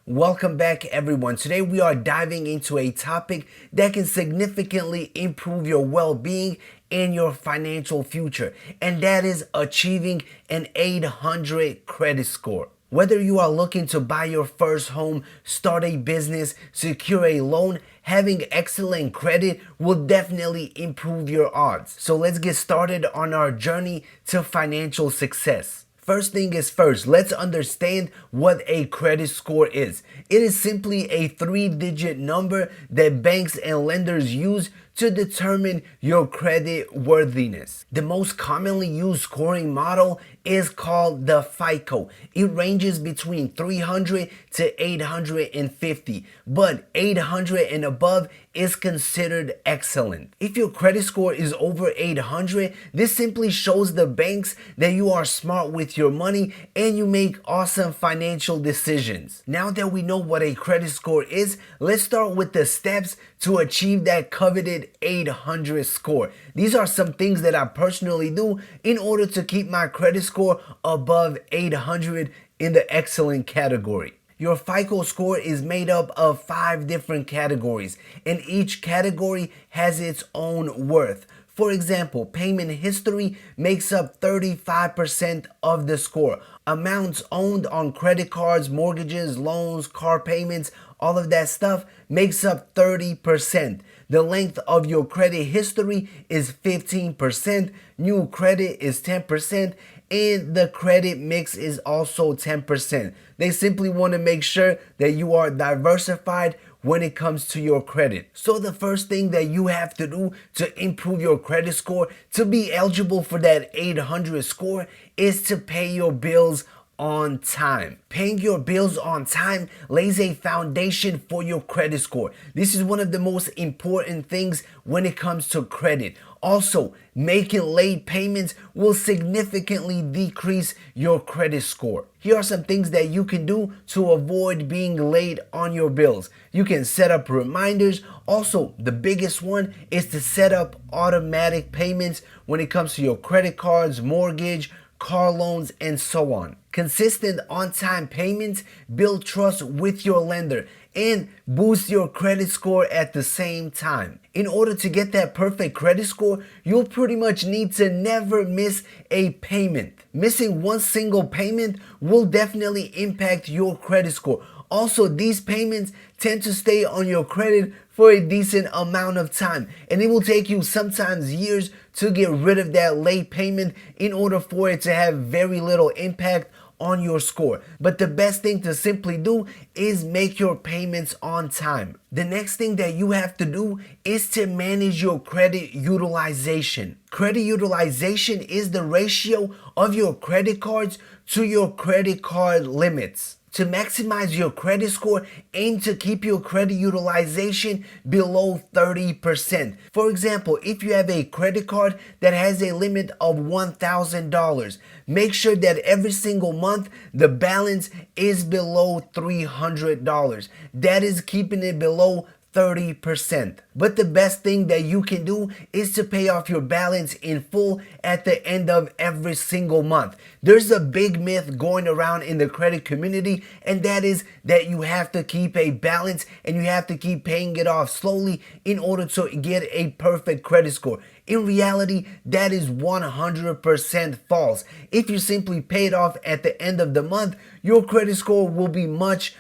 Welcome back, everyone. Today we are diving into a topic that can significantly improve your well-being and your financial future, and that is achieving an 800 credit score. Whether you are looking to buy your first home, start a business, secure a loan, having excellent credit will definitely improve your odds. So let's get started on our journey to financial success. First thing is first, let's understand what a credit score is. It is simply a three-digit number that banks and lenders use to determine your credit worthiness. The most commonly used scoring model is called the FICO. It ranges between 300 to 850, but 800 and above is considered excellent. If your credit score is over 800, this simply shows the banks that you are smart with your money and you make awesome financial decisions. Now that we know what a credit score is, let's start with the steps to achieve that coveted 800 score. These are some things that I personally do in order to keep my credit score above 800 in the excellent category. Your FICO score is made up of 5 different categories, and each category has its own worth. For example, payment history makes up 35% of the score. Amounts owned on credit cards, mortgages, loans, car payments, all of that stuff makes up 30%. The length of your credit history is 15%. New credit is 10%. And the credit mix is also 10%. They simply want to make sure that you are diversified when it comes to your credit. So the first thing that you have to do to improve your credit score to be eligible for that 800 score is to pay your bills on time. Paying your bills on time lays a foundation for your credit score. This is one of the most important things when it comes to credit. Also, making late payments will significantly decrease your credit score. Here are some things that you can do to avoid being late on your bills. You can set up reminders. Also, the biggest one is to set up automatic payments when it comes to your credit cards, mortgage, car loans, and so on. Consistent on-time payments build trust with your lender and boost your credit score at the same time. In order to get that perfect credit score, you'll pretty much need to never miss a payment. Missing one single payment will definitely impact your credit score. Also, these payments tend to stay on your credit for a decent amount of time, and it will take you sometimes years to get rid of that late payment in order for it to have very little impact on your score. But the best thing to simply do is make your payments on time. The next thing that you have to do is to manage your credit utilization. Credit utilization is the ratio of your credit cards to your credit card limits. To maximize your credit score, aim to keep your credit utilization below 30%. For example, if you have a credit card that has a limit of $1,000, make sure that every single month the balance is below $300. That is keeping it below 30%. But the best thing that you can do is to pay off your balance in full at the end of every single month. There's a big myth going around in the credit community, and that is that you have to keep a balance and you have to keep paying it off slowly in order to get a perfect credit score. In reality, that is 100% false. If you simply pay it off at the end of the month, your credit score will be much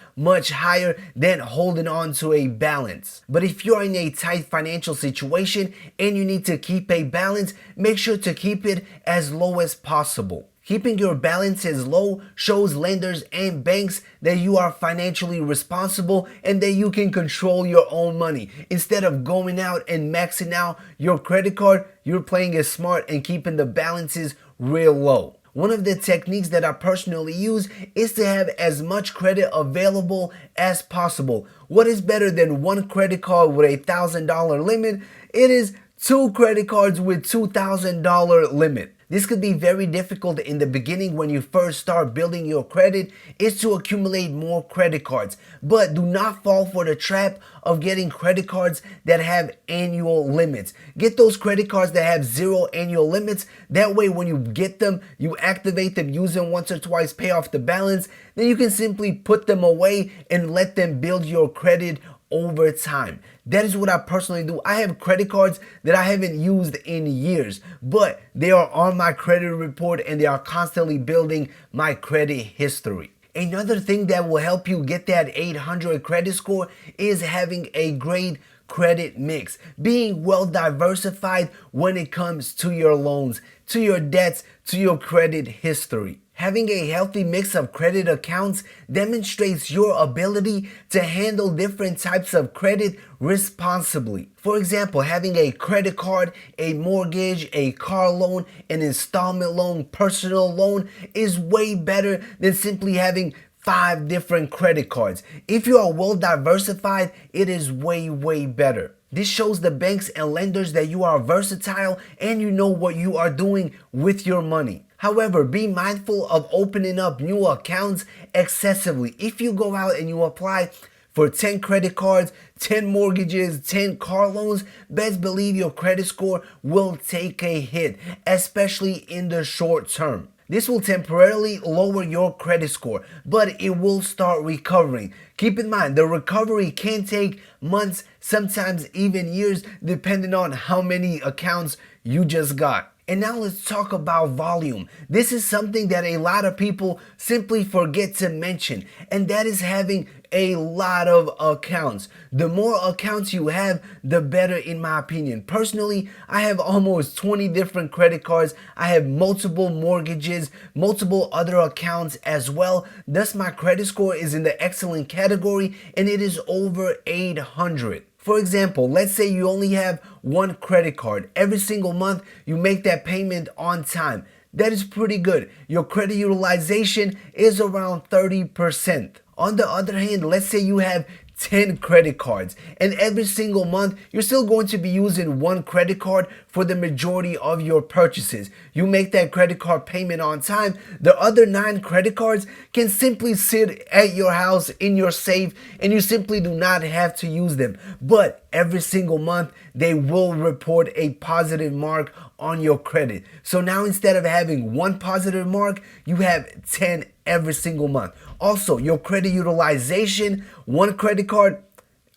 higher than holding on to a balance. But if you're in a tight financial situation and you need to keep a balance, make sure to keep it as low as possible. Keeping your balances low shows lenders and banks that you are financially responsible and that you can control your own money. Instead of going out and maxing out your credit card, you're playing it smart and keeping the balances real low. One of the techniques that I personally use is to have as much credit available as possible. What is better than one credit card with $1,000 limit? It is 2 credit cards with $2,000 limit. This could be very difficult in the beginning when you first start building your credit, is to accumulate more credit cards. But do not fall for the trap of getting credit cards that have annual limits. Get those credit cards that have zero annual limits. That way when you get them, you activate them, use them once or twice, pay off the balance. Then you can simply put them away and let them build your credit over time. That is what I personally do. I have credit cards that I haven't used in years, but they are on my credit report and they are constantly building my credit history. Another thing that will help you get that 800 credit score is having a great credit mix, being well diversified when it comes to your loans, to your debts, to your credit history. Having a healthy mix of credit accounts demonstrates your ability to handle different types of credit responsibly. For example, having a credit card, a mortgage, a car loan, an installment loan, personal loan is way better than simply having 5 different credit cards. If you are well diversified, it is way better. This shows the banks and lenders that you are versatile and you know what you are doing with your money. However, be mindful of opening up new accounts excessively. If you go out and you apply for 10 credit cards, 10 mortgages, 10 car loans, best believe your credit score will take a hit, especially in the short term. This will temporarily lower your credit score, but it will start recovering. Keep in mind, the recovery can take months, sometimes even years, depending on how many accounts you just got. And now let's talk about volume. This is something that a lot of people simply forget to mention, and that is having a lot of accounts. The more accounts you have, the better in my opinion. Personally, I have almost 20 different credit cards. I have multiple mortgages, multiple other accounts as well. Thus, my credit score is in the excellent category and it is over 800. For example, let's say you only have one credit card. Every single month, you make that payment on time. That is pretty good. Your credit utilization is around 30%. On the other hand, let's say you have 10 credit cards and every single month you're still going to be using one credit card for the majority of your purchases. You make that credit card payment on time. The other 9 credit cards can simply sit at your house in your safe and you simply do not have to use them. But every single month they will report a positive mark on your credit. So now instead of having one positive mark, you have 10 every single month. Also, your credit utilization, one credit card,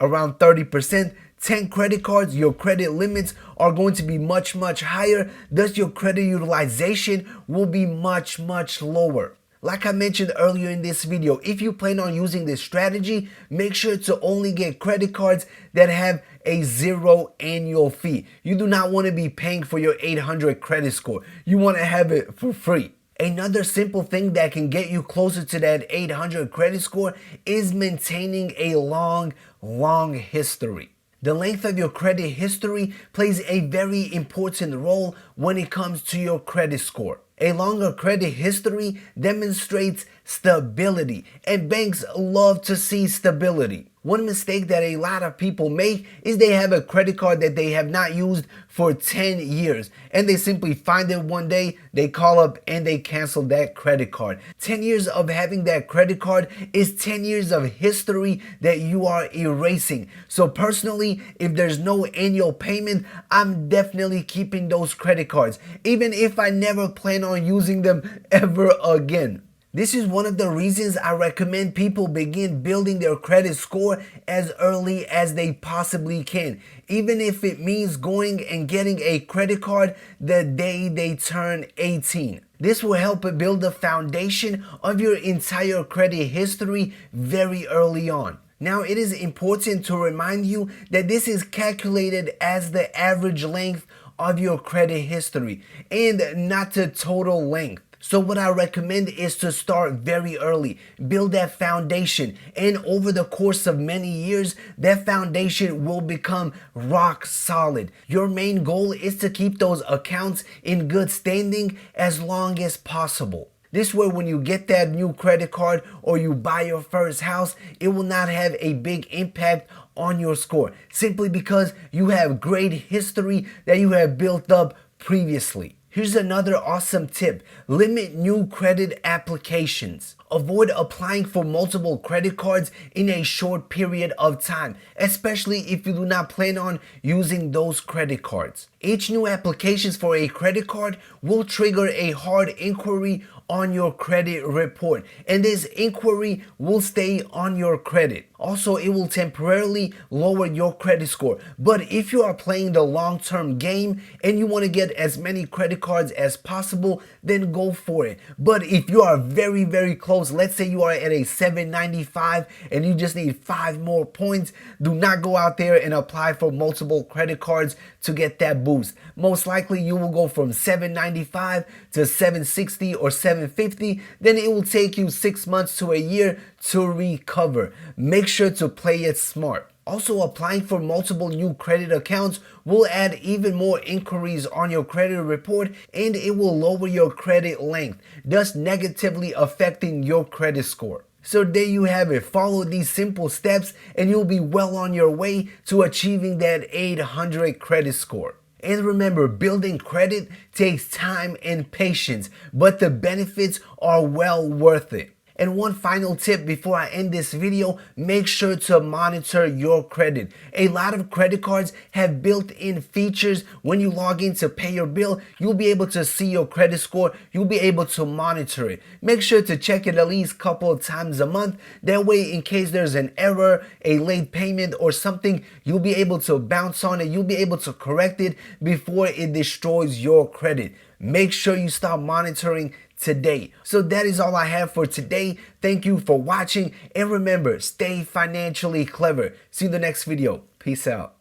around 30%. 10 credit cards, your credit limits are going to be much higher. Thus, your credit utilization will be much lower. Like I mentioned earlier in this video, if you plan on using this strategy, make sure to only get credit cards that have a 0 annual fee. You do not want to be paying for your 800 credit score. You want to have it for free. Another simple thing that can get you closer to that 800 credit score is maintaining a long history. The length of your credit history plays a very important role when it comes to your credit score. A longer credit history demonstrates stability, and banks love to see stability. One mistake that a lot of people make is they have a credit card that they have not used for 10 years and they simply find it one day, they call up and they cancel that credit card. 10 years of having that credit card is 10 years of history that you are erasing. So personally, if there's no annual payment, I'm definitely keeping those credit cards, even if I never plan on using them ever again. This is one of the reasons I recommend people begin building their credit score as early as they possibly can, even if it means going and getting a credit card the day they turn 18. This will help build the foundation of your entire credit history very early on. Now, it is important to remind you that this is calculated as the average length of your credit history and not the total length. So what I recommend is to start very early, build that foundation, and over the course of many years, that foundation will become rock solid. Your main goal is to keep those accounts in good standing as long as possible. This way, when you get that new credit card or you buy your first house, it will not have a big impact on your score, simply because you have great history that you have built up previously. Here's another awesome tip. Limit new credit applications. Avoid applying for multiple credit cards in a short period of time, especially if you do not plan on using those credit cards. Each new application for a credit card will trigger a hard inquiry on your credit report, and this inquiry will stay on your credit. Also, it will temporarily lower your credit score. But if you are playing the long-term game and you want to get as many credit cards as possible, then go for it. But if you are very, very close, let's say you are at a 795 and you just need 5 more points, do not go out there and apply for multiple credit cards to get that boost. Most likely you will go from 795 to 760 or 750, then it will take you 6 months to a year to recover. Make sure to play it smart. Also, applying for multiple new credit accounts will add even more inquiries on your credit report, and it will lower your credit length, thus negatively affecting your credit score. So there you have it. Follow these simple steps and you'll be well on your way to achieving that 800 credit score. And remember, building credit takes time and patience, but the benefits are well worth it. And one final tip before I end this video, make sure to monitor your credit. A lot of credit cards have built-in features. When you log in to pay your bill, you'll be able to see your credit score. You'll be able to monitor it. Make sure to check it at least a couple of times a month. That way, in case there's an error, a late payment or something, you'll be able to bounce on it. You'll be able to correct it before it destroys your credit. Make sure you start monitoring today. So that is all I have for today. Thank you for watching, and remember, stay financially clever. See you in the next video. Peace out.